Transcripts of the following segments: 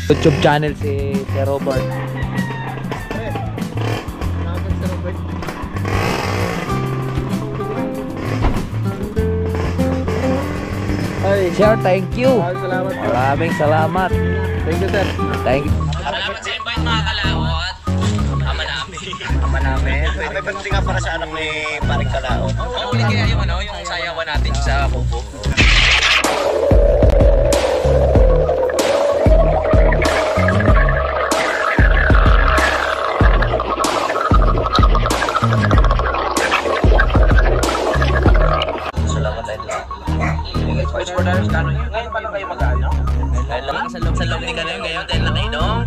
YouTube channel si Robert. Ay, Sir, thank you. salamat po. Maraming salamat. Thank you, sir. Thank you. Salamat sa invite mga kalawot. Ama namin. Ama namin. May pati nga para sa anak ni Paring Kalao. Oo, ulit kaya yung ano, yung sayawan natin sa kubo. Voice for Darius Cano yun. Ngayon pa lang kayo mag-ano? Dahil lang sa loob ni Kanoy ngayon, dahil lang nainom.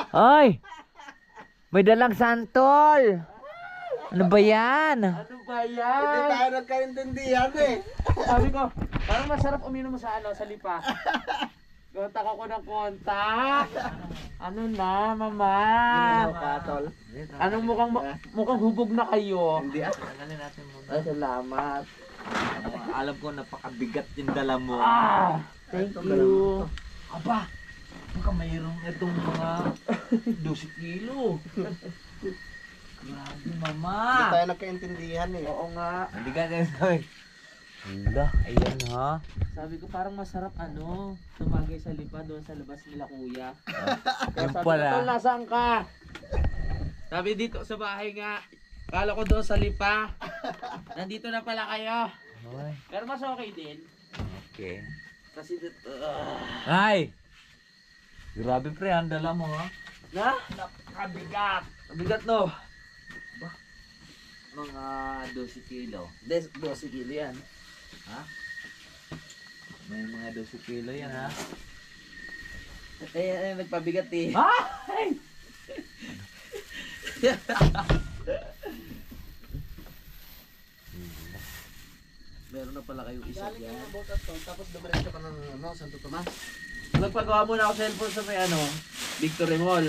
Ay! May dalang santol! Ano ba yan? Ano ba yan? Hindi tayo nagkaintindihan eh. Sabi ko, parang masarap uminom sa ano, sa lipa. Kontak ako ng kontak. Ano na, mama? Anong mukhang hubog na kayo? Hindi ah. Ay, salamat. Alam ko napakabigat yung dala mo. Thank you. Aba! Baka mayroong itong mga 12 kilo. Grabe, mama. Hindi tayo nagkaintindihan eh. Oo nga. Hindi ka na sabi. Wala, ayan ha. Sabi ko parang masarap ano, tumagay sa lipa doon sa labas nila kuya. Ayun Sabi pala. ko, nasaan ka? Sabi dito sa bahay nga, kala ko doon sa lipa. Nandito na pala kayo. Ay, Pero mas okay din. okay. Kasi dito, Ay! Grabe pre, ang dala mo ha. na? Napakabigat. Mabigat no? Mga 12 kilo. 12 kilo yan. Ha? May mga 12 kilo yan ha. Eh, nagpabigat eh. Ay! Meron na pala kayong isa Galing yan. yung botas to, tapos dumiretso ka ng ano, Santo Tomas. Nagpagawa muna ako cellphone sa may ano, Victory Mall.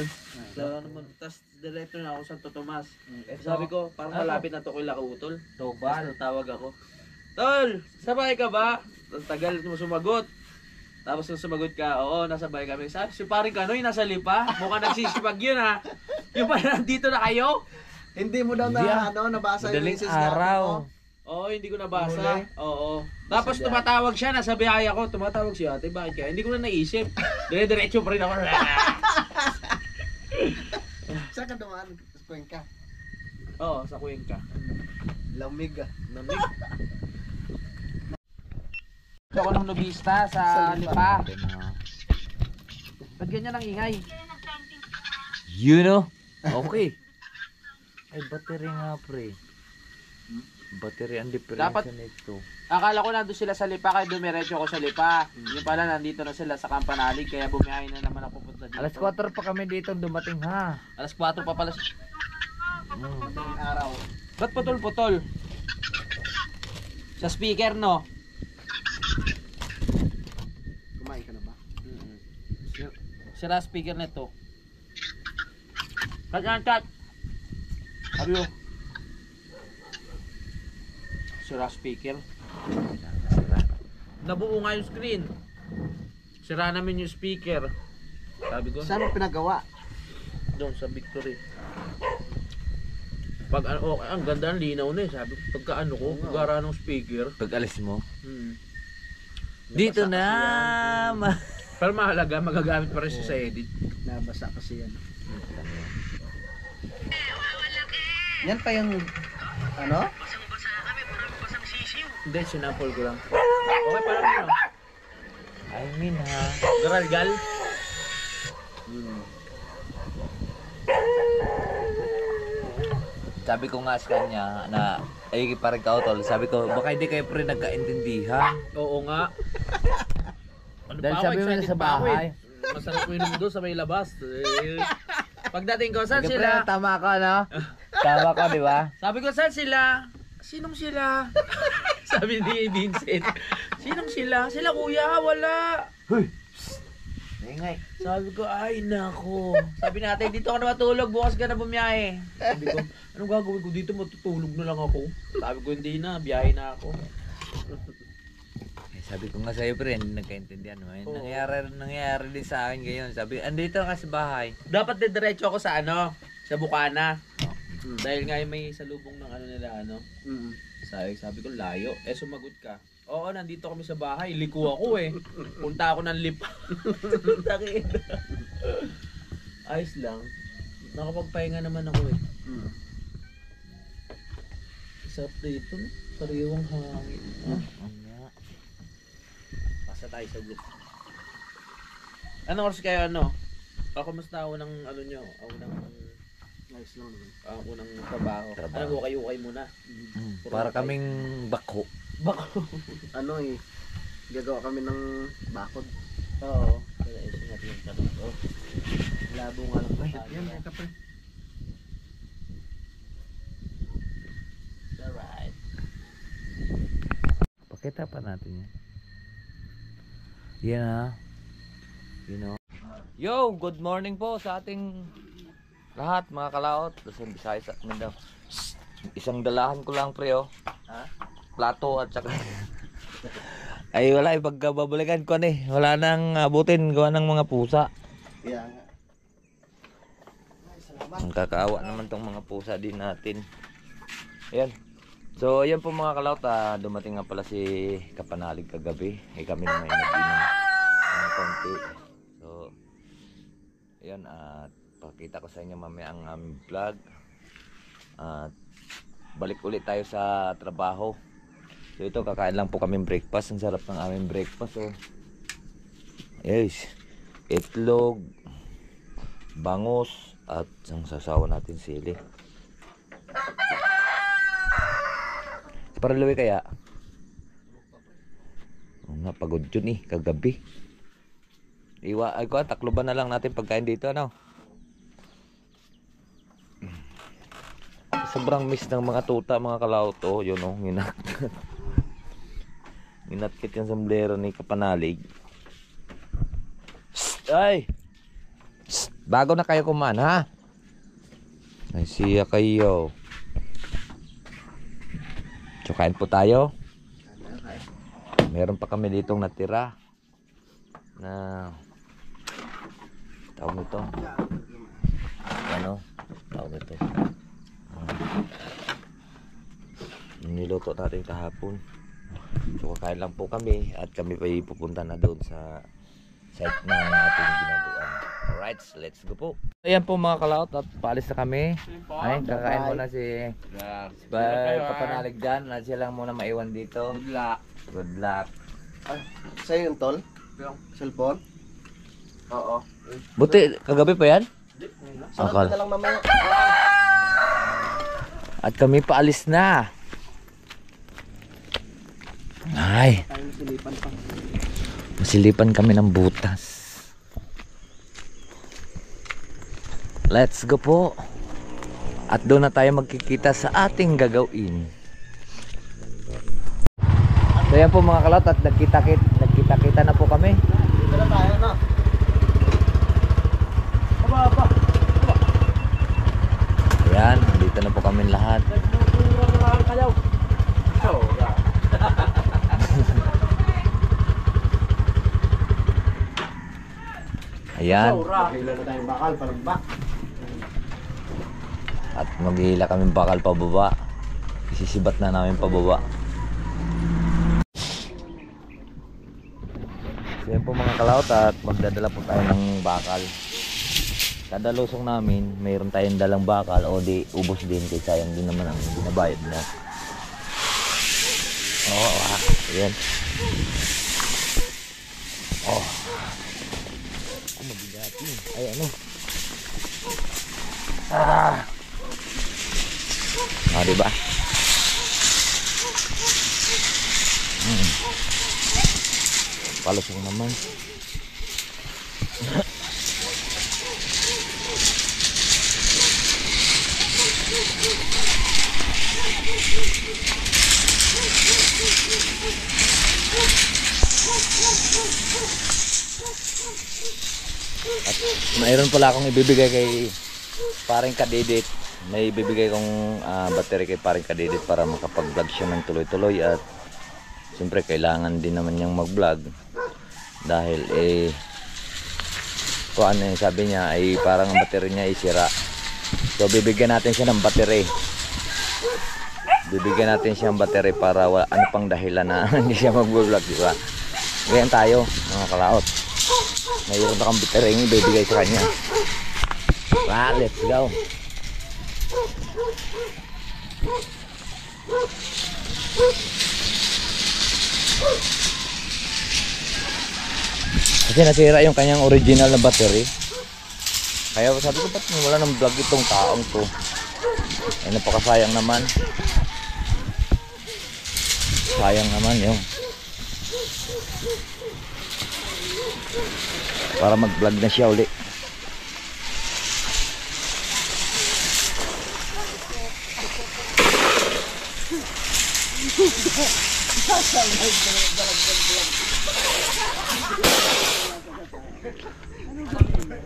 Tapos director na ako sa Santo Tomas. Sabi ko, parang malapit na to kay Lautol. Tobal. Tawag ako. Tol, sabay ka ba? Ang tagal mo sumagot. Tapos nung sumagot ka, oo, nasa bahay kami. Sabi, si paring Kanoy, nasa lipa. Mukhang nagsisipag yun ha. Yung pala nandito na kayo? Hindi mo daw Hindi ah. na ano, nabasa yung Madaling misis niya. araw. Oo, hindi ko nabasa. Huli? Oo. Tapos tumatawag siya, nasa biyahe ako. Tumatawag siya, ate, bakit kaya? Hindi ko na naisip. Dire-diretso pa rin ako. Saan ka dumaan? Sa Cuenca. Oo, sa Cuenca. Lamig ah. Namig. Ako nung nobista sa lipa. Ba't ganyan ang ingay? You know? Okay. Ay, battery nga pre. Battery ang difference Dapat- nito. Akala ko nandun sila sa lipa kaya dumiretso ako sa lipa. Yung pala nandito na sila sa Campanalig kaya bumiyahe na naman ako punta dito. Alas 4 pa kami dito dumating ha. Alas 4 pa pala. Madaling araw. Ba't putol-putol? Sa speaker no? Kumain ka na ba? Sira speaker nito. Cut. Sabi mo. Sira speaker. Nabuo nga yung screen. Sira namin yung speaker. Sabi ko, Saan mo pinagawa? doon sa Victory. Pag ano, okay, ang ganda ng linaw na eh. Sabi ko, pagka ano ko, gara ng speaker. Pag alis mo. Hmm. Dito na. Pero mahalaga, magagamit pa rin siya sa edit. Nabasa kasi yan. Yan pa yung ano? Hindi, sinapol ko lang. Okay, parang ano. I mean ha. Garalgal. Sabi ko nga sa kanya na ay parang kautol. Sabi ko baka hindi kayo pre nagkaintindihan. Oo nga. Ano Dahil pa ako, sabi mo na excited sa pa ako eh. bahay. Masarap ko yun doon sa may labas. Pagdating ko, saan Sige, sila? pre, tama ka no? Tama ko, di ba? Sabi ko, saan sila? Sinong sila? Sabi ni Vincent, sinong sila? Sila kuya, wala. Ingay. Sabi ko, ay nako. Sabi natin, dito ka na matulog, bukas ka na bumiyahe. Sabi ko, anong gagawin ko dito? Matutulog na lang ako. Sabi ko, hindi na, biyahe na ako. Eh, sabi ko nga sa'yo, pre, hindi nagkaintindihan mo. Oo. Nangyayari din sa akin ngayon. Sabi, andito ka sa bahay. Dapat diretso ako sa ano, sa Bukana. Dahil nga may salubong ng ano nila, ano. Sabi ko, layo. Eh, sumagot ka. Oo, nandito kami sa bahay. Liko ako eh. Punta ako ng lipa. Nakita. Ayos lang. Nakapagpahinga naman ako eh. Sarap dito, no? Sariwang hangin. Pasa tayo sa group. Anong oras kayo, ano? Kamusta ako ng ano nyo? Ako ng... Nice lang naman. Ako ng trabaho. Ano, ukay-ukay muna. Para kaming bako. Bako. Ano eh, gagawa kami ng bakod. Oo. Kaya ito natin yung tanong. Oh. Labo nga lang tayo. Yan, may kape. Alright. Pakita pa natin yan. Yan ha. You know. Yo, good morning po sa ating lahat mga kalaot. Luzon, Visayas at Mindanao. Isang dalahan ko lang pre oh. Ha? Plato at saka ay wala ipagkababalikan ko ni. Wala nang abutin gawa ng mga pusa. Kaya nga. Ay, salamat. Ang kakaawa naman tong mga pusa din natin. Ayan. So ayan po mga kalaot, dumating nga pala si Kapanalig kagabi. Eh kami na may nag-inom ng konti. So ayan, at pakita ko sa inyo mamaya ang aming vlog. At balik ulit tayo sa trabaho. So ito, kakain lang po kaming breakfast. Ang sarap ng aming breakfast oh. Yes. Itlog, bangus, at ang sasawa natin sili. Para luwi kaya? Napagod yun eh, kagabi. Ay ko, takloban na lang natin pagkain dito, ano? Sobrang miss ng mga tuta, mga kalaot. Oh, yun oh, nginatkit yung sombrero ni Kapanalig. Psst, ay! Psst, bago na kayo kumain, ha? Ay, siya kayo. So, kain po tayo. Meron pa kami ditong natira na tawag nito. Ano? Tawag nito. Niluto natin kahapon. So kakain lang po kami at kami pa pupunta na doon sa site na ating ginagawa. Alright, let's go po. Ayan po mga kalaot at paalis na kami. Ay, kakain muna si Kapanalig dyan at siya lang muna maiwan dito. Good luck. Good luck. Ay, sa'yo yung tol? Yung cellphone? Oo. Buti, kagabi pa yan? Saan na lang mamaya? At kami paalis na. Ay, Tayo silipan pa. masilipan kami ng butas. Let's go po. At doon na tayo magkikita sa ating gagawin. So yan po mga kalot, at nagkita-kita na po kami. Dito na tayo, no? Ayan, dito na po kami lahat. Ayan. Maghila na tayong bakal, palamba. At maghihila kami bakal pababa. Isisibat na namin pababa. So yan po mga kalaot, at magdadala po tayo ng bakal. Kada lusong namin, mayroon tayong dalang bakal o di ubos din kasi sayang din naman ang binabayad mo. Oo, ayan. Oh. Mabigat yun. Ay, ano? Diba? Palusong naman. mayroon pala akong ibibigay kay paring Kadidit. May ibibigay kong battery kay paring Kadidit para makapag-vlog siya ng tuloy-tuloy. At siyempre kailangan din naman niyang mag-vlog. Dahil kung ano yung sabi niya ay parang ang battery niya ay sira. So bibigyan natin siya ng battery. Bibigyan natin siya ng battery para ano pang dahilan na hindi siya mag-vlog, di ba? Ganyan tayo, mga kalaot. Mayroon na kang battery yung ibibigay sa kanya. Let's go. Kasi nasira yung kanyang original na battery. Kaya sabi ko, ba't wala ng vlog itong taong to? Ay napakasayang naman. Sayang naman yun. Para mag-vlog na siya uli.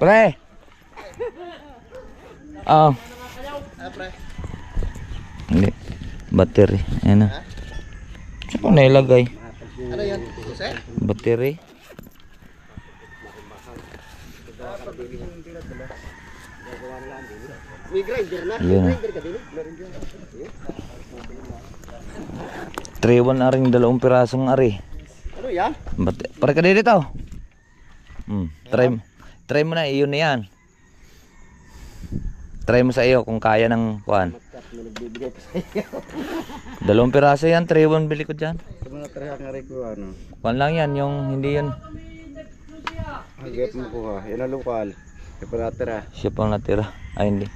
Pre. Hindi. Battery. Ayan na. Saan pa nailagay? Ano yan? Kusek? Battery. May grinder na. Yun. May grinder ka din. 3-1 na rin 2 pirasong ari. Ano yan? Pare ka dito. Try mo na, iyon na yan. Try mo sa iyo kung kaya ng kuan. 2 piraso yan, 3-1 bili ko dyan. Mga taraha nga rin ko ano. Kuan lang yan, yung hindi yun. Hagip mo kuha. Yan ang lokal. Separatera. Siya pang natira. Ay hindi.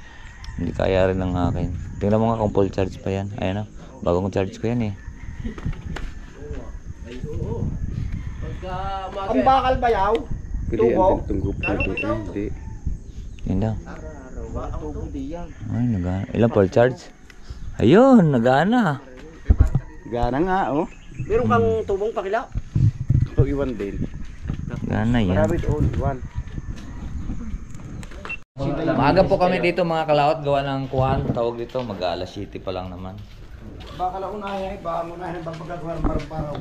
Hindi kaya rin ng akin. Tingnan mo nga kung full charge pa yan. Ayan o. Bagong charge ko yan eh. Ang bakal ba yaw? Tubo? Hindi. Yan daw. Tubo di yan. Ay, nagana. Ilang full charge? Ayun, nagana. Gana nga oh. Meron kang tubong pakilaw? O iwan din. Gana yan. Marami doon, iwan. Maaga po kami dito mga kalaot. Gawa ng kuhan. Tawag dito. Mag-alas city pa lang naman. Baka lang unahin, baka unahin bang pagkagawa ng parang-paraw.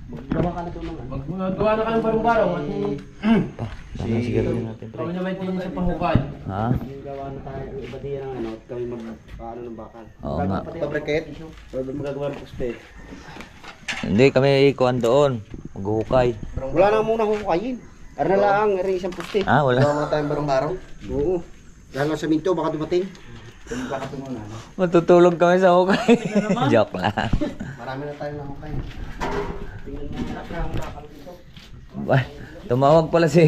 Maggawa ka na ito naman. Magagawa na ka ng barong-barong. Dami siguro din natin. Kami naman din sa pahukay. Ha? Gawa na tayo ng iba din ng ano, at kami magpaano ng bakal. Oo nga. Fabricate? Pwede magagawa ng poste. Hindi kami ikuhan doon. Maghuhukay. Wala na muna hukayin. Ano na lang, rin isang poste. Ah, wala. Gawa muna tayong barong-barong? Oo. Dahil lang sa minto, baka dumating. Baka tumuna. Matutulog kami sa hukay. Joke lang. Marami na tayong nahukay. Tingnan mo na ang bakal dito. Ba, tumawag pala si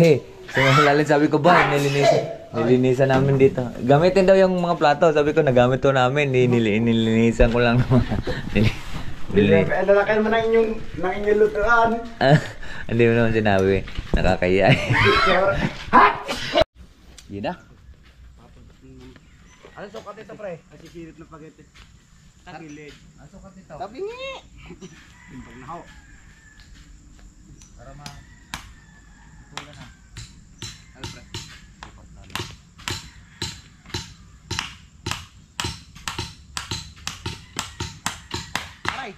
Lalit. Sabi ko ba, nilinisan namin dito. Gamitin daw yung mga plato. Sabi ko, nagamit to namin. Nilinisan ko lang naman. Ano na kayo naman ng inyong lutuan? Hindi mo naman sinabi. Nakakaya. Yun na. Ano sukat ito pre? Nasisilip na pagete. Tagilid. Ano sukat ito? Tabingi! Timpag na ho. Para ma... Pula na. Ano pre? Sukat na lang. Aray!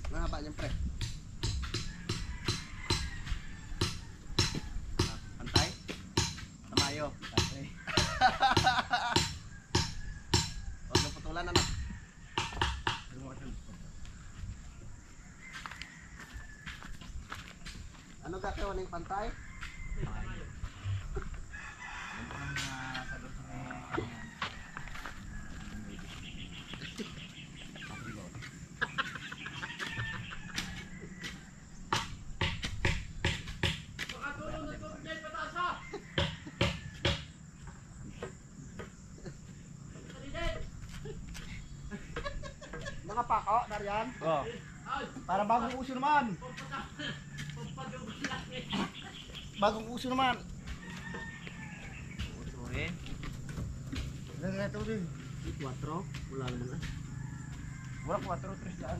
Mahaba niyan pre. Pantay? Tamayo. Huwag na putulan na. Ano gagawin ng pantay? Mga pako, Darian. Oh. Para bagong uso naman. Bagong uso naman. nga ito din. 4? Wala naman ah. Wala 4, 3 daan.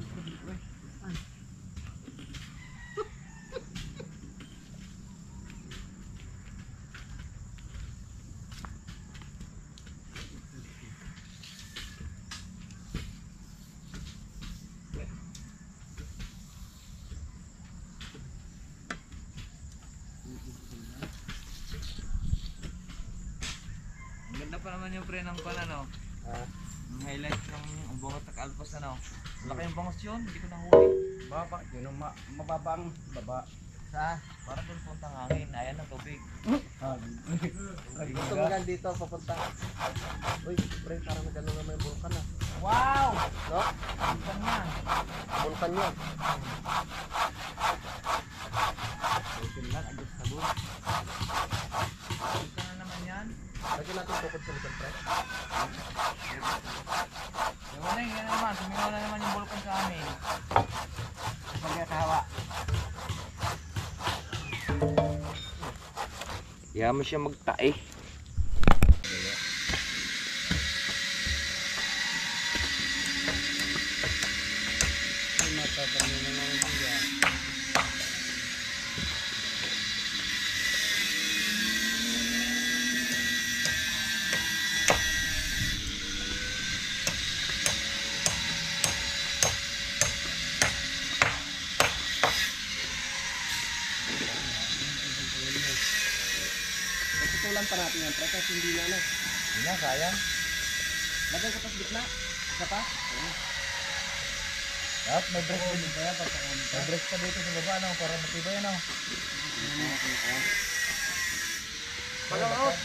Ang ganda pa naman yung pre ng pala, no? Ang highlight ng bungot ng alpos, ano? Laki yung bangos yun, hindi ko nahuli. Baba, yun ang mababang baba. Sa? Parang doon puntang hangin, ayan ang tubig. Gusto mo nga dito papunta. Uy, pre, parang nagano naman yung vulkan ah. Wow! No? Puntang na. Vulkan yun. Vulkan lang, agos na doon. Puntang na naman yan. Lagyan natin tukod sa likod, pre. Yung ano yan naman, sumingaw na naman yung bulkan sa amin. Pagkakahawa. Kaya mo siya magtae. Ay, matatang na naman yan. Tutulan pa natin yan, pre, kasi hindi na ano. Hindi na, sayang. Lagay ka pa sa gitna. Isa pa? At may breast pa dito. May breast pa dito sa baba, no? Para matibay, ano? Pag-out.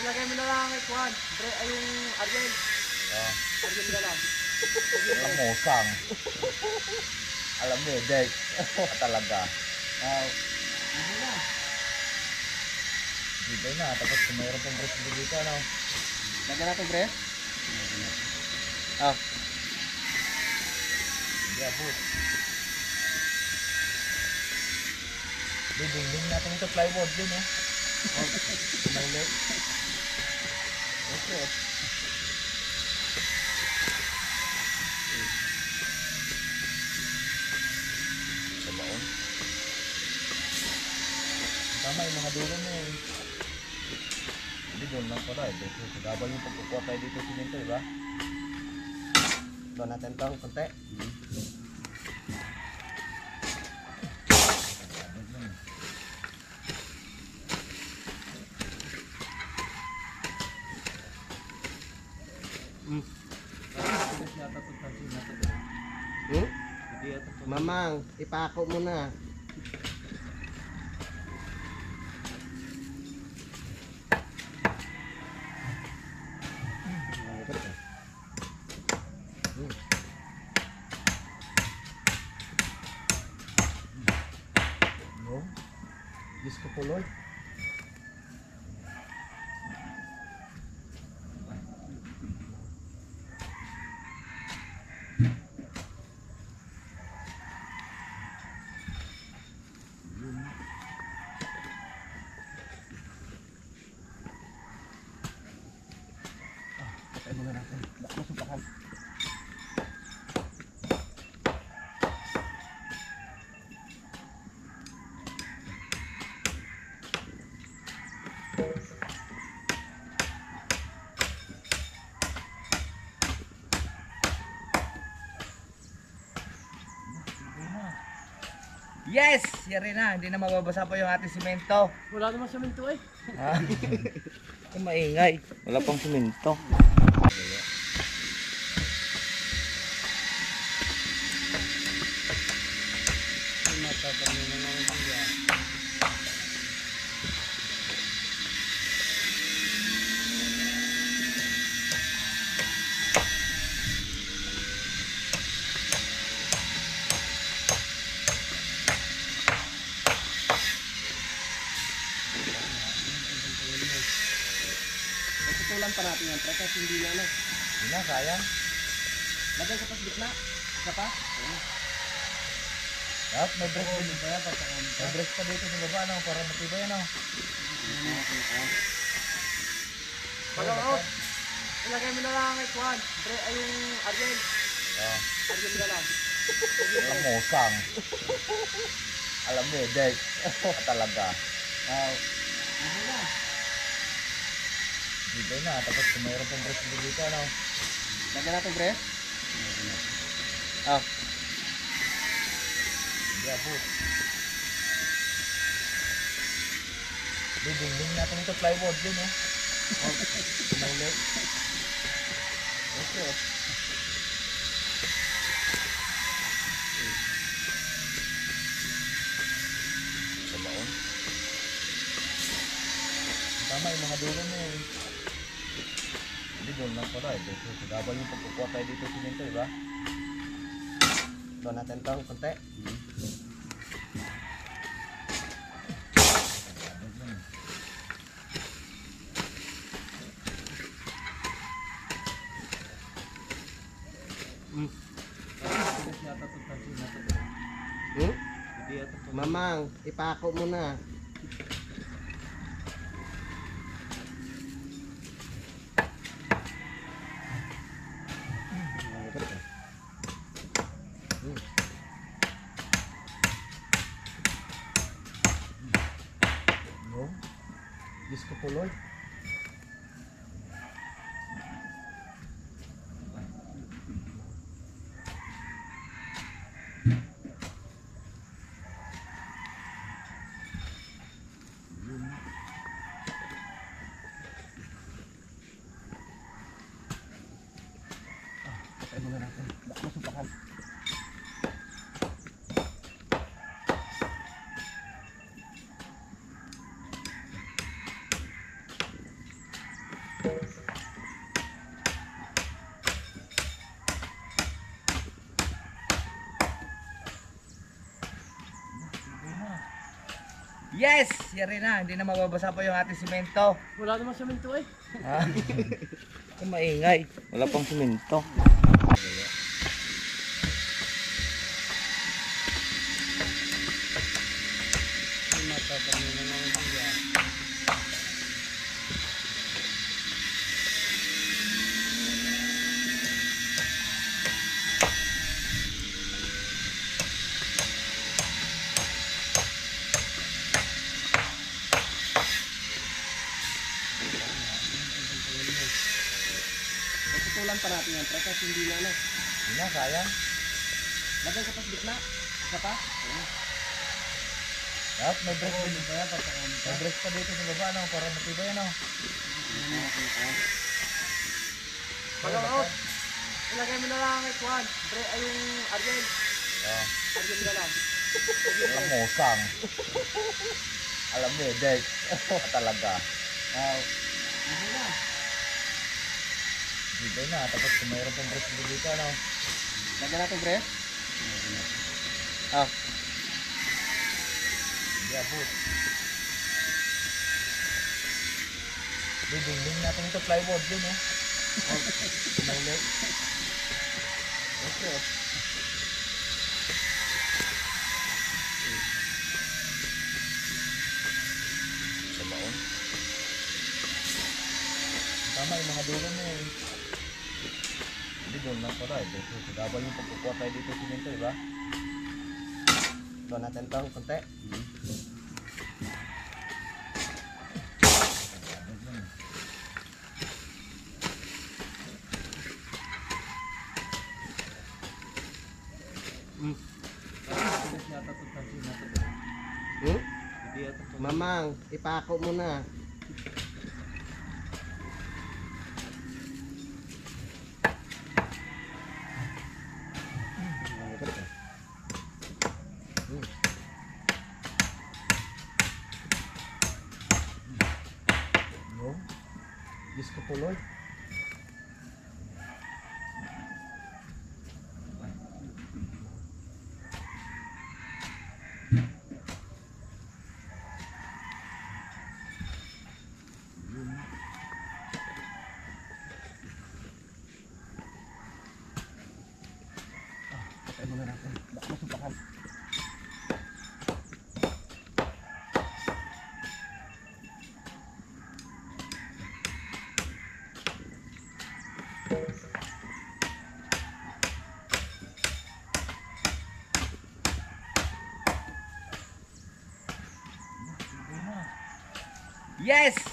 Ilagay mo na lang kay Juan. Pre, ay yung Ariel. Oh. Ariel na lang. Ang musang. Alam mo, Dek. Talaga. Hindi na. Tibay na. Tapos kung mayroon pang breast dito, ano? Lagyan natin, pre. Ah. Hindi, abot. Dinding natin ito plywood din, eh. Tumulog. Okay. Sa baon. Tama yung mga dulo mo, eh. Hindi doon lang pala, eh. Sa gabal yung pagkukuha tayo dito sa dito, diba? Ito natin ito, konti. Mamang, ipako mo na. No? Disco puloy. Patay mo na natin. Baka masumpakan. Yes! Yari na. Hindi na mababasa pa yung ating simento. Wala naman sa minto eh. Ha? Ang maingay. Wala pang simento. Tutulan pa natin yan, pre, kasi hindi na ano. Hindi na, sayang. Lagay ka pa sa gitna. Isa pa? At may breast pa dito. May breast pa dito sa baba, no? Para matibay, no? Pag-out. Ilagay mo na lang kay Juan. Pre, ay yung Ariel. Ariel na lang. Ang musang. Alam mo eh, Dek. Talaga. Dito na, tapos kung mayroon pang breast dito, ano? Lagyan natin, pre. Hindi abot. Dingding natin ito plywood yun, eh. Maulit. Okay. Sabaon. Tama yung mga dulo mo eh. Hindi doon lang pala eh. Gabal yung pagkukuha tayo dito sa simento, diba? Doon natin itong konti. Mamang, ipako mo na. Diyos ko po, Lord. Patay mo na natin. Baka masupakan. Yes! Yari na, hindi na mababasa pa yung ating simento. Wala naman semento eh. Ah. Ay, maingay. Wala pang simento. Tutulan pa natin yan, pre, kasi hindi na ano. Hindi na, sayang. Lagay ka pa sa gitna. Isa pa? At may break pa dito. May break pa dito sa baba, no? Para matibay, ano? Pag-out. Ilagay mo na lang kay Juan. Pre, ay yung Ariel. Ariel na lang. Ang musang. Alam mo eh, Dek. Talaga. Dito na, tapos kung mayroon pang break dito, ano? Lagyan natin, pre. Hindi abot. Dingding natin ito plywood yun, eh. Maulit. Okay. Sabaon. Tama yung mga dulo mo eh. Hindi doon lang pala eh. Gabal yung pagkukuha tayo dito sa simento, diba? Doon natin itong konti. Mamang, ipako mo na. Diyos ko po, Lord. Patay mo na natin. Baka masupakan. Yes!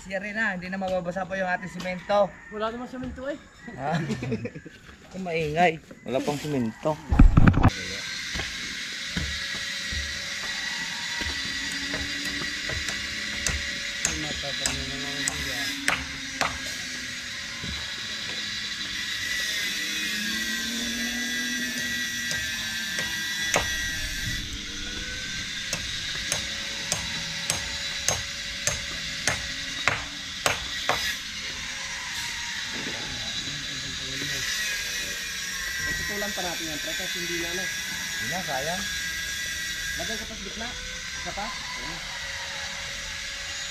Yari na, hindi na mababasa pa yung ating simento. Wala naman semento eh. Ha? Kung maingay, wala pang simento. Tutulan pa natin yan, pre, kasi hindi na ano. Hindi na, sayang. Lagay ka pa sa gitna. Isa pa?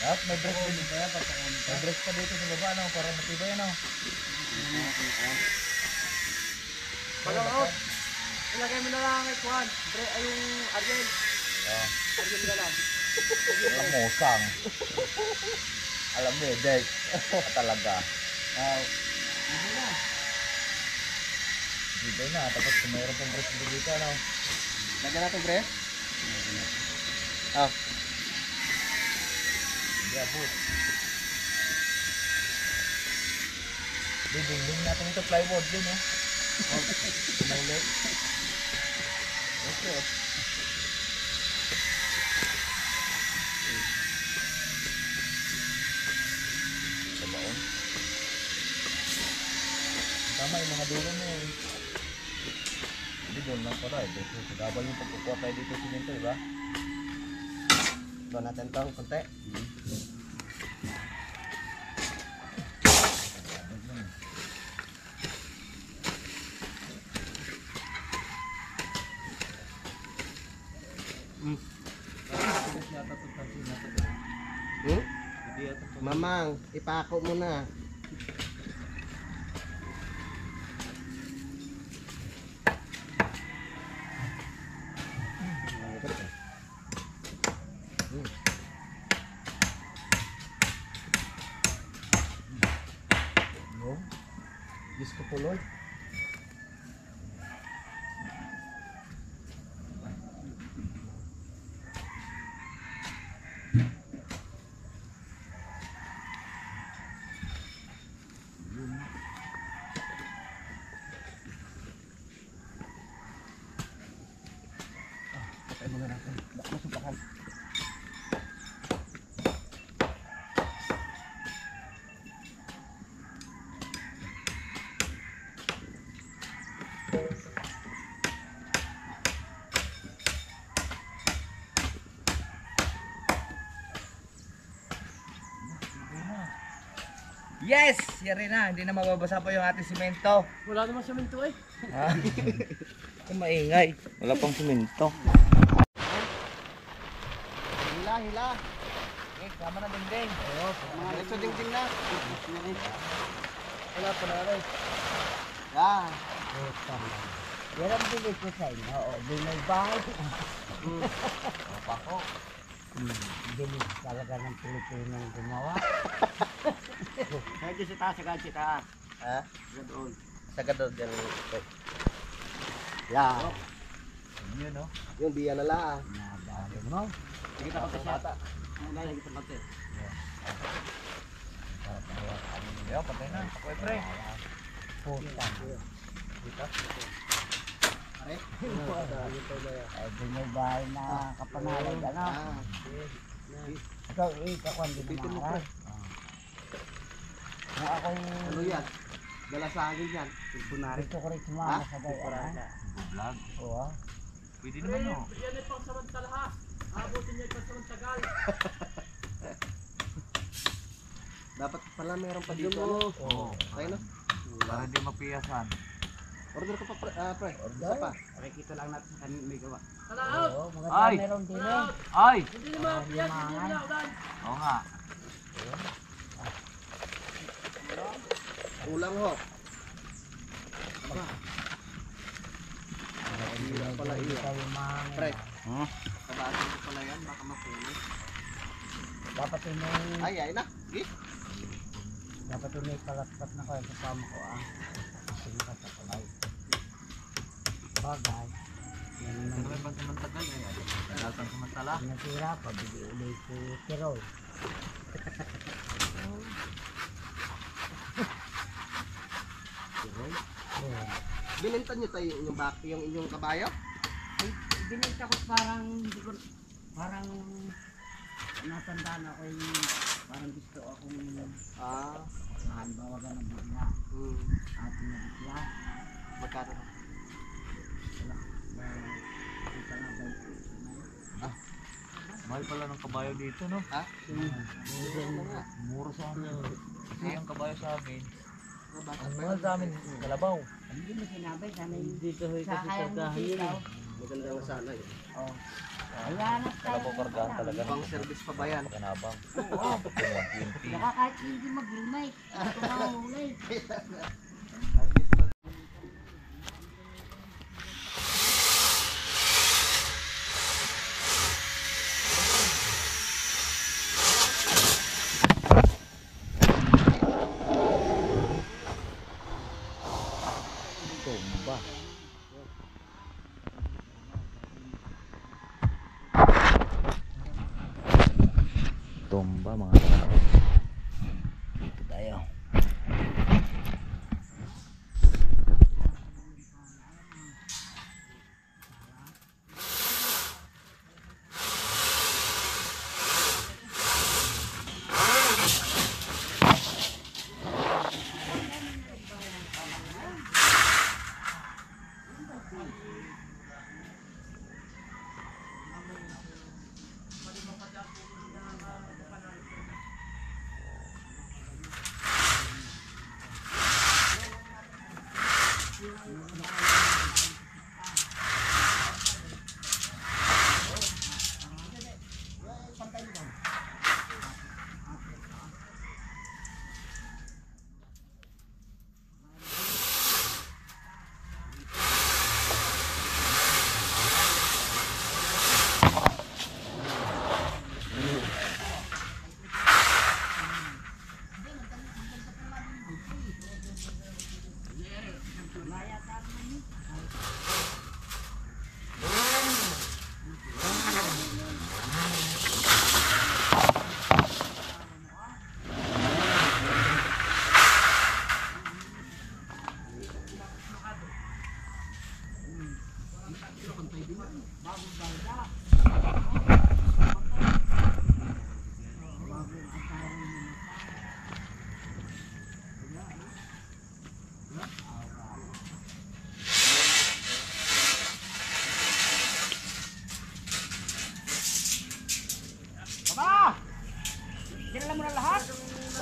At may brace din dito yan. May brace pa dito sa baba, no? Para matibay, ano? Pag-out. Ilagay mo na lang ay Juan. Pre, ay yung Ariel. Oh. Ariel na lang. Ang musang. Alam mo eh, Dek. Talaga. Dito na, tapos kung mayroon pong brace dito, ano? Lagyan natin, pre. Ah. Hindi, abot. Dinding natin ito, plywood din, eh. Maulit. Okay. Sabaon. Tama yung mga dulo mo, eh. Hindi doon lang pala, eh. Sa gabal yung pagkukuha tayo dito sa simento, diba? Ito natin itong konti. Mamang, ipako mo na. Diyos ko po, Lord. Patay mo na natin. Baka masupakan. Yes! Yari na, hindi na mababasa pa yung ating simento. Wala naman semento eh. Ha? Kung maingay, wala pang simento. Hila, hila. Okay, sama na dingding. Ito ding-ding na. Wala pa na rin. Yan. Yan ang bilis ko sa inyo. Oo, binay bahay. Opa ko. Bilis talaga ng Pilipino ang gumawa. Kaya dyan si taas, kaya si taas. Ha? Doon. Sagador dyan. Yan. Yun, no? Yung biya na lang. Nabali mo. Nakita ko siya. Nakita ko siya. Yo, patay na. Ako'y pre. Puta. Ay, binay bahay na kapanalig. Ano? Ikaw, ikaw, hindi Bitin mo, naman. pre. Kung ako'y Ano yan? Dala sa akin yan. Punari. gusto ko rin sumama sa gaya. Vlog. Oo. Pwede naman, no? Yan ay pangsamantala ha. Abutin niya ay pangsamantagal. Dapat pala meron pa dito. Ano? Oo. Tayo na. Para hindi mapiyasan. Order ko pa, pre. Isa pa. Nakikita lang natin sa kanil may gawa. Kala out. Oo, mga Ay! meron din eh. Ay! Hindi naman piyak. Hindi naman ulan. Oo nga. Ulang ho. Hila pala iya. Pre. Kabasin ko pala yan. Baka mapulis. Dapat yun yung Ay, ay na. Dapat yung may palat-pat na kayo kasama ko sinikat sa kulay. Bagay. Yan naman. May pansamantagal eh. Tagal pansamantala. Nasira pa, bili ulit si Tirol. Binenta niyo tayo yung inyong kabayo? Ay, binenta ko parang, hindi ko, parang natandaan ako yung parang gusto akong halimbawa ganun bigla. At nabigla. Magkano? Wala. Kita na ba ito? Mahal pala ng kabayo dito, no? Ha? Mura sa amin. Kasi ang kabayo sa amin, ang mahal sa amin, kalabaw. Hindi mo sinabi, sana yung Dito hoy sa kayang musikaw. Maganda nga sana eh. Oh. Ayan, Kalabaw kargaan talaga. Pang service pa ba yan? Pakanabang. Oo. 120. Saka kahit hindi mag-limay, ito mahulay. Tumba. Tumba mga kalawat. Dito tayo.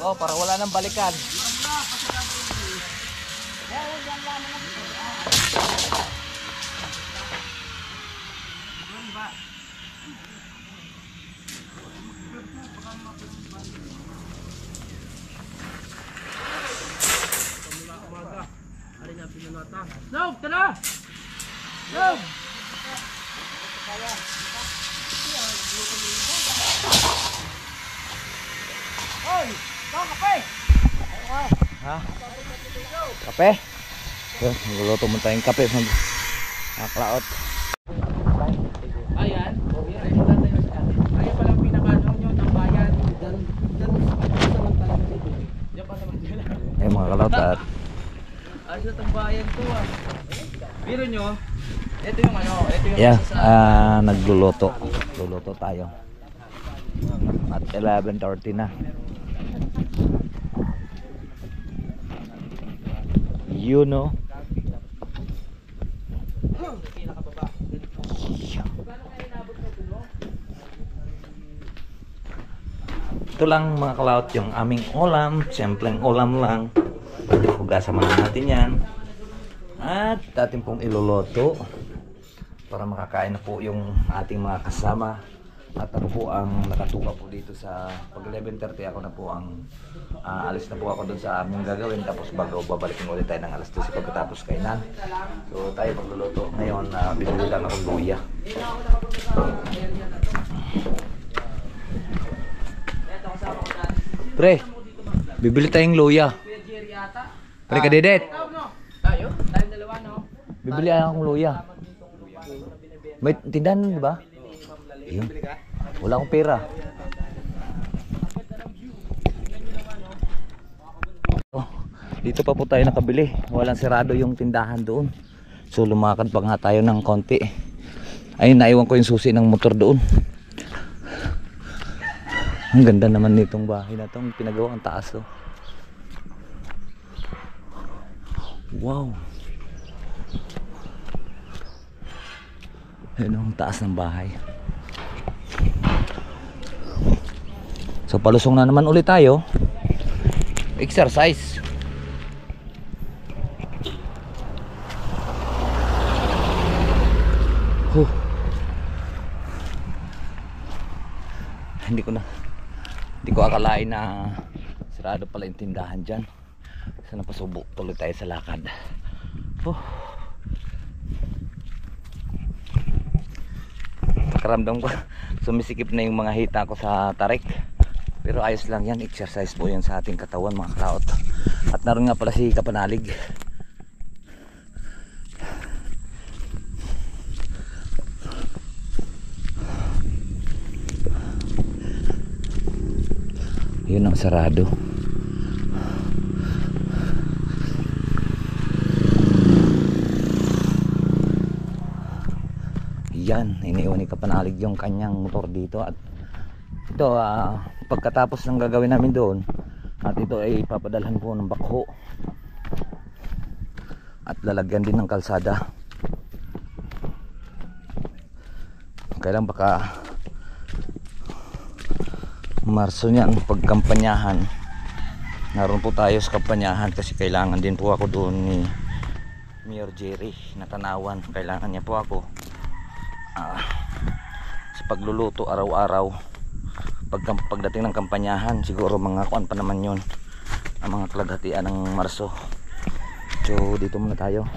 Oh, para wala nang balikan. Nog, tara! Nog! Hoy! Ito, kape! Ha? Kape? Yun, magluluto mo tayong kape. Nakaklaot. Ayan. Ayan palang pinakano nyo ng bayan. Diyan pa naman nila. Ay mga kalaot at Ayos na itong bayan to ah. Biro nyo, ito yung ano, ito yung yeah, isa sa... nagluluto. Luluto tayo. At 11:30 na. You know. Ito lang mga kalaot yung aming ulam. Simpleng ulam lang. Hugasan muna natin yan. At atin pong iluluto para makakain na po yung ating mga kasama. At ako po ang nakatuka po dito sa pag 11:30 ako na po ang alis na po ako doon sa aming gagawin. Tapos bago babalikin ulit tayo ng alas 12 pagkatapos kainan. So tayo pagluluto ngayon, binili lang akong luya. Pre, Bibili tayong luya. Kuya Jerry ata. Pare ka dedet. Ikaw no? Tayo? Tayong dalawa no? Bibili akong luya. May tindahan di ba? Ayun. Wala akong pera. Oh, dito pa po tayo nakabili. Walang sirado yung tindahan doon. So lumakad pa nga tayo ng konti. Ayun, naiwan ko yung susi ng motor doon. Ang ganda naman nitong bahay na itong pinagawa ang taas. Oh. Wow. Ayun ang taas ng bahay. So palusong na naman ulit tayo. Exercise. Hindi ko akalain na sarado pala yung tindahan dyan. So napasubok tuloy tayo sa lakad. Pakaramdam ko sumisikip na yung mga hita ko sa tarik. Pero ayos lang yan, exercise po yan sa ating katawan mga kaot. At naroon nga pala si Kapanalig. Yun ang sarado. Yan, iniwan ni Kapanalig yung kanyang motor dito. At ito, pagkatapos ng gagawin namin doon, at ito ay papadalhan po ng bakho at lalagyan din ng kalsada. Kailan baka Marso niyan pagkampanyahan. Naroon po tayo sa kampanyahan kasi kailangan din po ako doon ni Mayor Jerry na Tanawan. Kailangan niya po ako sa pagluluto araw-araw. Pagdating ng kampanyahan, siguro mga kuan pa naman yun, ang mga kalaghatian ng Marso. So dito muna tayo.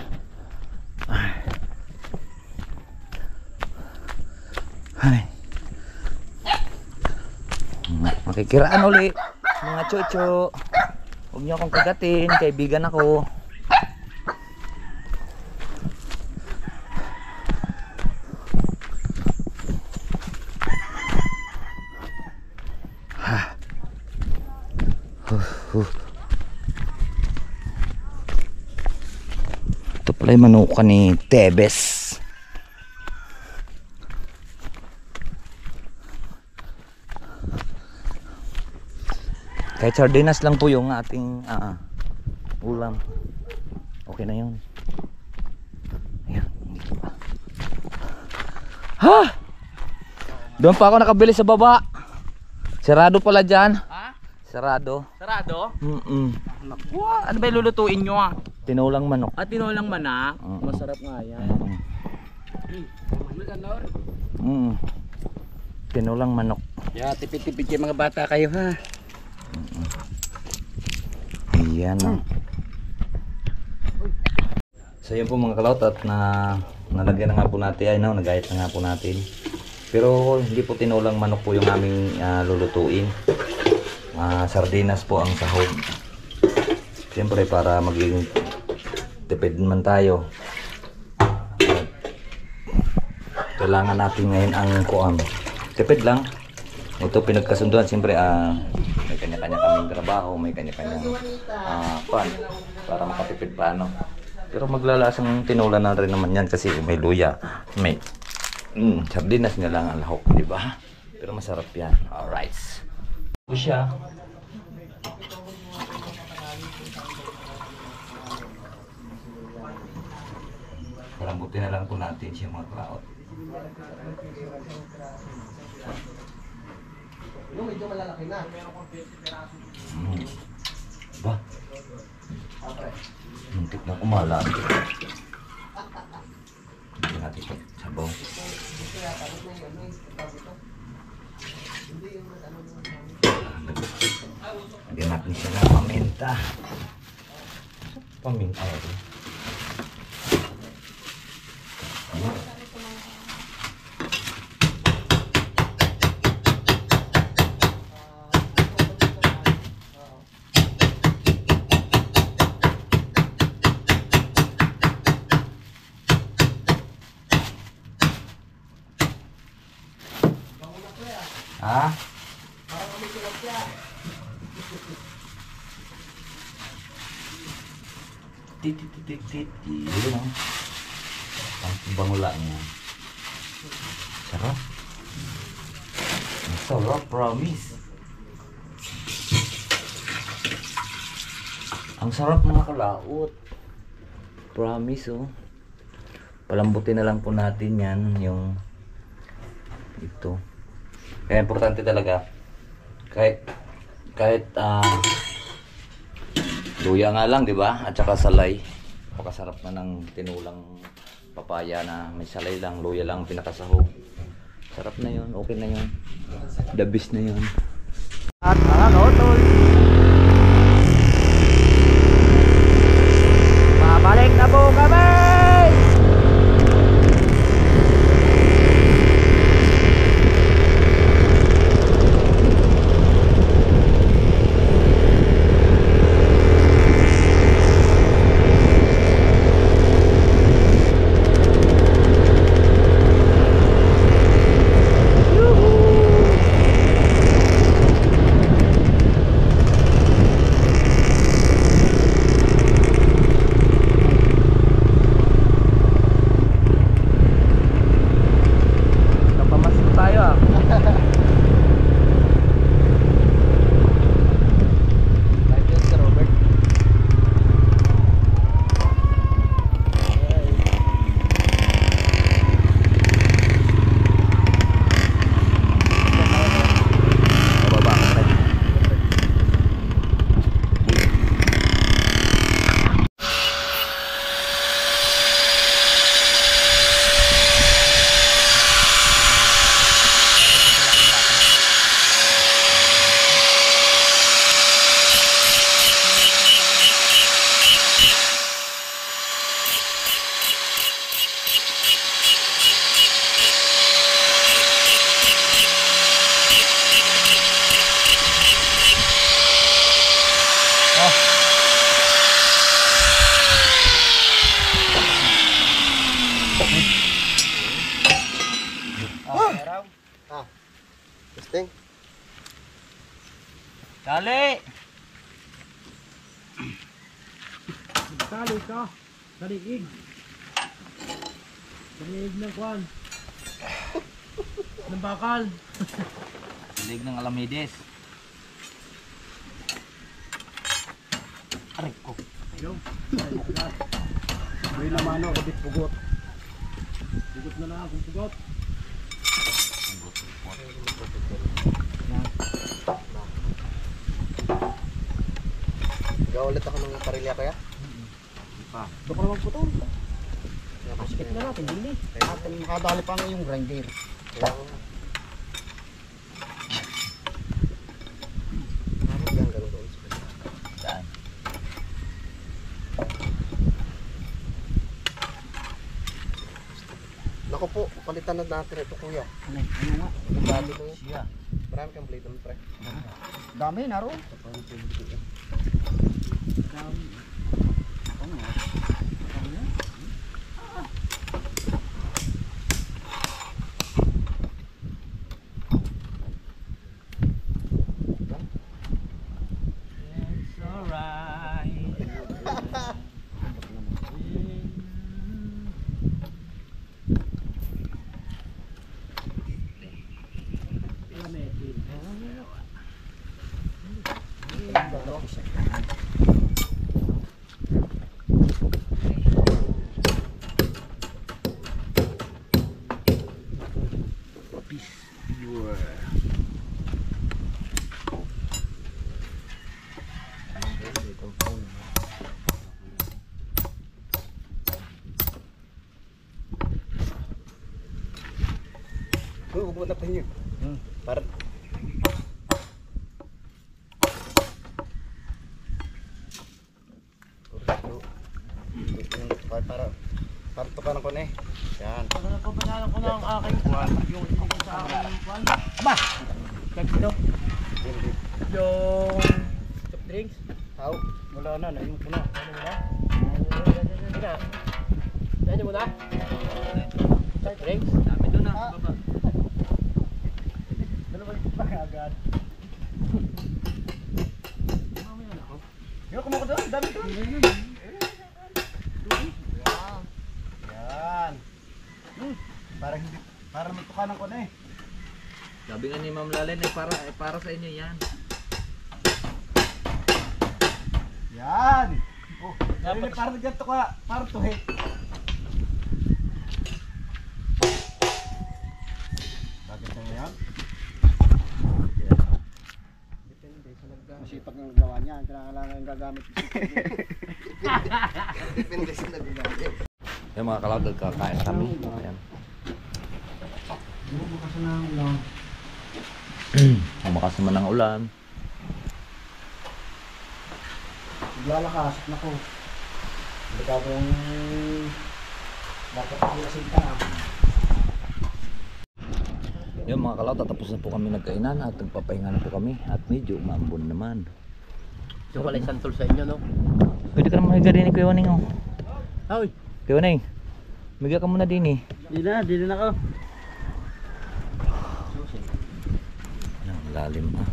Ay, makikiraan uli mga chocho. Huwag niyo akong kagatin, kaibigan ako. Ito pala yung manuka ni Tebes. Kahit sardinas lang po yung ating ulam, okay na yun. Ayan, dito pa. Ha! Doon pa ako nakabili sa baba. Sarado pala dyan. Ha? Sarado. Sarado? Naku, Ano ba ilulutuin nyo ah? tinulang manok. At tinolang manak. Mm. Masarap nga yan. Tinulang manok. Yeah, tipid-tipid kayo mga bata kayo ha. Ayan na. So yun po mga kalot, at nalagyan na nga po natin, ay no, nagayat na nga po natin. Pero hindi po tinulang manok po yung aming lulutuin. Sardinas po ang sahog. Siyempre para maging tipid man tayo, kailangan natin ngayon ang kuam. Tipid lang. Ito pinagkasunduan, siyempre may kanya-kanya kaming trabaho, may kanya-kanyang pan para makatipid pa ano. Pero maglalasang tinulan na rin naman yan kasi may luya, may sardinas nga lang ang lahok, di ba? Pero masarap yan. Alright. Ito siya. Palambutin na lang po natin siya mga kraot. Yung medyo malalaki na. Ba? Muntik na kumala. Hindi natin ito. Sabaw. Lagyan natin siya ng paminta. Paminta. Tit. Yun o. Ang bangula niya. Sarap. Ang sarap, promise. Ang sarap mga kalaot. Promise oh. Palambutin na lang po natin yan. Yung ito. Kaya importante talaga. Kahit luya nga lang, di ba? At saka salay. Napakasarap na ng tinulang papaya na may salay lang, luya lang, pinakasahog. Sarap na yun, okay na yun. The best na yun. At mga lotol, babalik na po kami! Testing. Dali! Tali ka. Daliig. Daliig ng kwan. Ng bakal. Lig ng Alamides. Aray ko. Yung. May lamano ako dit pugot. Pugot na lang akong pugot. Gawa ulit ako ng parilya kaya? Doon ko naman putol. Aspect na natin, hindi. At makadali pa nga yung grinder. Saan? Naku po, palitan na natin ito kuya. Ano nga? Dami mo yun. Siya. Marami kang blade nun pre. Dami na ro. It's alright. Huwag na pa yun. Para para tukaran ko na eh. Yan. Pagkakabayaran ko na ang aking kwan. Yung sinigay sa aking kwan. Ba! Kagino? Yung soft drinks? How? Wala na, nainom ko na. Ano mo na? Dahil mo na? Soft drinks? Dami doon ah, baba. Dalawa yung agad. Yung kumako doon, dami doon. kanan ko na eh. Sabi nga ni Ma'am Lalen para sa inyo yan. Yan. Oh, dapat parang ganito ka, parang tuhe. Bakit na yan? Masipag ng gawa niya, kailangan yung gagamit. Depende sa nagagamit. Yung mga kalaw, kakain kami. Ayan. Bukas na ang ulan. Umakas naman ang ulan. Naglalakas, naku. Bagagong dapat ako nasinta. Yung mga kalaw, tatapos na po kami nagkainan at nagpapahinga na po kami at medyo umambon naman. So wala isang tool sa inyo, no? Pwede ka naman higa din ni Kuya Waning, oh. Hoy, Kuya Waning, higa ka muna din eh. di na ako. Ang lalim ah.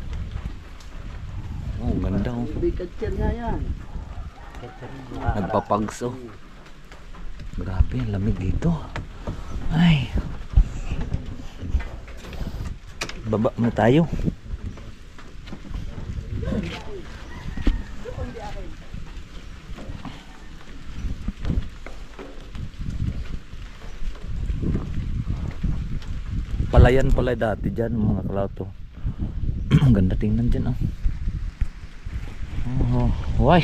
Oh, ganda oh. Big catcher nga yan. Nagpapags oh. Grabe, ang lamig dito. Ay. Baba na tayo. Palayan pala dati dyan mga kalauto. Ang ganda tingnan dyan oh. Oh, why?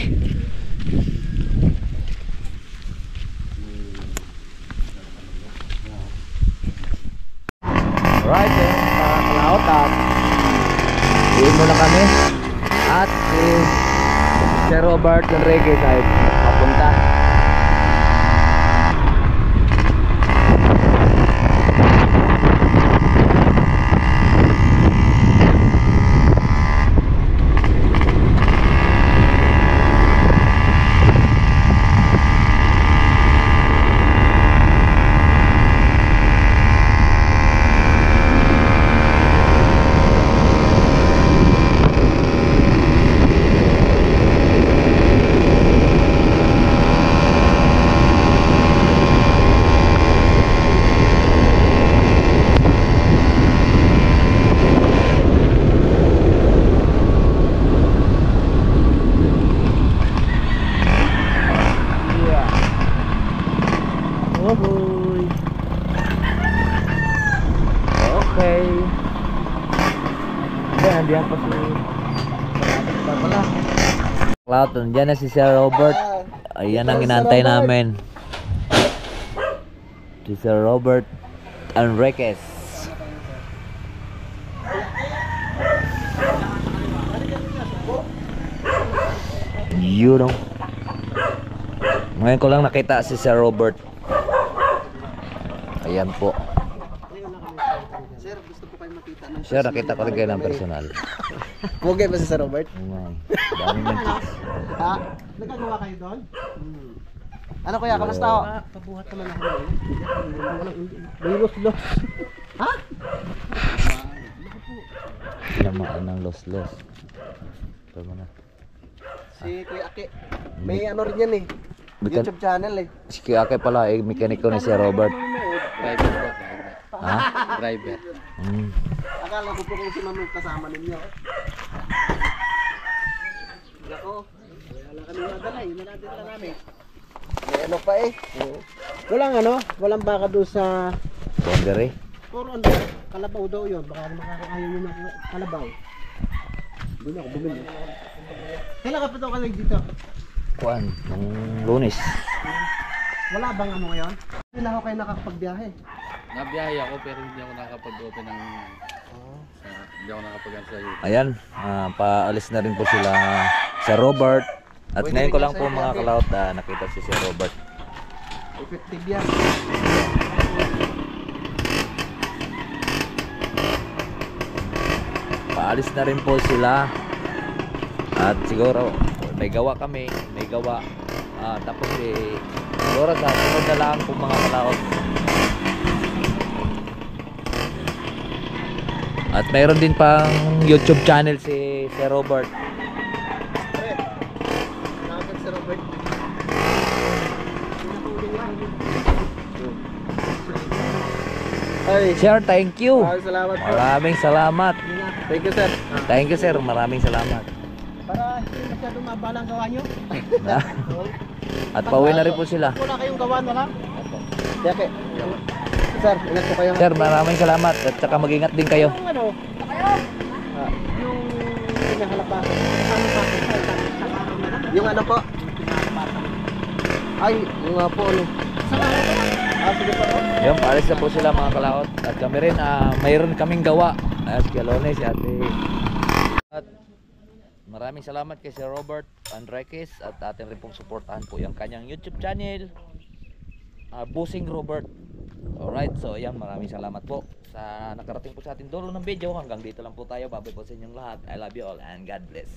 Alright then, mga kalauto at uwi muna kami at si Robert Enriquez ay papunta. Okay. Ayan, diyan pa si pala. Cloud, nandiyan na si Sir Robert. Ayan ang inantay namin. Si Sir Robert Enriquez. You know. Ngayon ko lang nakita si Sir Robert. Ayan po. Sir, gusto po kayo makita ng Sir, nakita ko rin kayo ng personal. Pugay ba si Sir Robert? Wow. Dami ng chicks. Ha? Nagagawa kayo doon? Ano kuya, kamusta ho? Pabuhat naman ako. Los. Ha? Tinamaan ng los-los. Ito mo na. Si Kuya Ake. May ano rin yan eh. YouTube channel eh. Si Kiyake pala, mekaniko ni si Robert. Driver ko. Ha? Driver. Akala ko po kung si Manu kasama ninyo. Ako, wala kami nadala eh. Nadala namin. May ano pa eh. Walang ano, walang baka doon sa... Boundary. Puro ano, kalabaw daw yun. Baka makakaayaw nyo ng kalabaw. Doon ako bumili. Kailan ka pa daw ka lang dito? Kuan, nung Lunes. Wala bang ano ngayon? Hindi na ako kayo nakakapagbiyahe. Nabiyahe ako pero hindi ako nakapag-open ng... hindi ako nakapag-open sa YouTube. Ayan, paalis na rin po sila sa Robert. At ngayon ko lang po mga kalaot nakita si Robert. Effective yan. Paalis na rin po sila. At siguro may gawa kami, may gawa. Tapos siguro sa sunod na lang po mga kalaot. At mayroon din pang YouTube channel si Robert. Nakakag si Robert. Ay, Sir, thank you. salamat po. Maraming salamat. Thank you, sir. Thank you, sir. Maraming salamat. Para hindi masyadong mabalang gawa nyo. At pauwi na rin po sila. Wala kayong gawa, wala? Yake. Sir, ingat po kayo. Sir, maraming salamat. At saka mag-ingat din kayo. Yung ano? Yung pinahalapasan. Ano pa? Yung ano po? Ay, yung nga po ano. Sige po. Yun, paalis na po sila mga kalaot. At kami rin, mayroon kaming gawa. Si Kalone, si Ate. At maraming salamat kay Sir Robert Enriquez. At atin rin pong suportahan po yung kanyang YouTube channel. Busing Robert. Alright, so ayan, maraming salamat po sa nakarating po sa ating dulo ng video. Hanggang dito lang po tayo. Babay po sa inyong lahat. I love you all and God bless.